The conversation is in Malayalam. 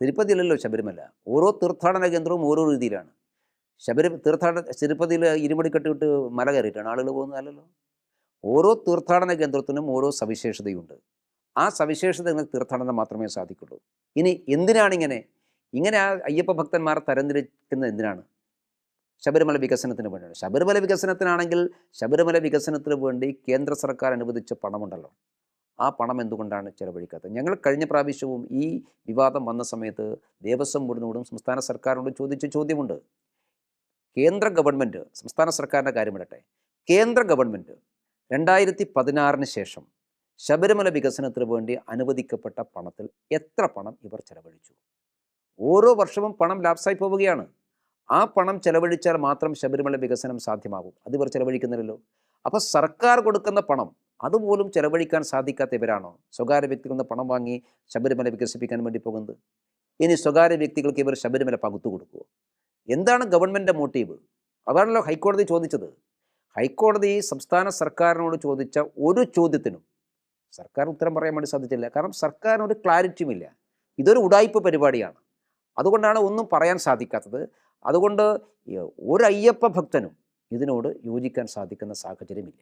തിരുപ്പതിയിലല്ലോ ശബരിമല. ഓരോ തീർത്ഥാടന കേന്ദ്രവും ഓരോ രീതിയിലാണ്. തിരുപ്പതിയിൽ ഇരുമുടിക്കെട്ട് വിട്ട് മല കയറിയിട്ടാണ് ആളുകൾ പോകുന്നതല്ലല്ലോ. ഓരോ തീർത്ഥാടന കേന്ദ്രത്തിനും ഓരോ സവിശേഷതയുണ്ട്. ആ സവിശേഷതകൾ തീർത്ഥാടനം മാത്രമേ സാധിക്കുള്ളൂ. ഇനി എന്തിനാണിങ്ങനെ? ഇങ്ങനെ ആ അയ്യപ്പ ഭക്തന്മാർ തരംതിരിക്കുന്നത് എന്തിനാണ്? ശബരിമല വികസനത്തിന് വേണ്ടിയാണ്. ശബരിമല വികസനത്തിനാണെങ്കിൽ ശബരിമല വികസനത്തിന് വേണ്ടി കേന്ദ്ര സർക്കാർ അനുവദിച്ച പണമുണ്ടല്ലോ. ആ പണം എന്തുകൊണ്ടാണ് ചെലവഴിക്കാത്തത്? ഞങ്ങൾ കഴിഞ്ഞ പ്രാവശ്യവും ഈ വിവാദം വന്ന സമയത്ത് ദേവസ്വം ബോർഡിനോടും സംസ്ഥാന സർക്കാരിനോടും ചോദിച്ച ചോദ്യമുണ്ട്. കേന്ദ്ര ഗവൺമെൻറ്, സംസ്ഥാന സർക്കാരിൻ്റെ കാര്യം വിടട്ടെ, കേന്ദ്ര ഗവൺമെൻറ് 2016 ശേഷം ശബരിമല വികസനത്തിന് വേണ്ടി അനുവദിക്കപ്പെട്ട പണത്തിൽ എത്ര പണം ഇവർ ചെലവഴിച്ചു? ഓരോ വർഷവും പണം ലാപ്സായി പോവുകയാണ്. ആ പണം ചെലവഴിച്ചാൽ മാത്രം ശബരിമല വികസനം സാധ്യമാകും. അത് ഇവർ ചെലവഴിക്കുന്നില്ലല്ലോ. അപ്പോൾ സർക്കാർ കൊടുക്കുന്ന പണം അതുപോലും ചെലവഴിക്കാൻ സാധിക്കാത്ത ഇവരാണോ സ്വകാര്യ വ്യക്തികളിൽ നിന്ന് പണം വാങ്ങി ശബരിമല വികസിപ്പിക്കാൻ വേണ്ടി പോകുന്നത്? ഇനി സ്വകാര്യ വ്യക്തികൾക്ക് ഇവർ ശബരിമല പകുത്തു കൊടുക്കുമോ? എന്താണ് ഗവൺമെൻറ് മോട്ടീവ്? അതാണല്ലോ ഹൈക്കോടതി ചോദിച്ചത്. ഹൈക്കോടതി സംസ്ഥാന സർക്കാരിനോട് ചോദിച്ച ഒരു ചോദ്യത്തിനും സർക്കാർ ഉത്തരം പറയാൻ വേണ്ടി സാധിച്ചില്ല. കാരണം സർക്കാരിനൊരു ക്ലാരിറ്റിയുമില്ല. ഇതൊരു ഉഡായിപ്പ് പരിപാടിയാണ്. അതുകൊണ്ടാണ് ഒന്നും പറയാൻ സാധിക്കാത്തത്. അതുകൊണ്ട് ഒരു അയ്യപ്പ ഭക്തനും ഇതിനോട് യോജിക്കാൻ സാധിക്കുന്ന സാഹചര്യമില്ല.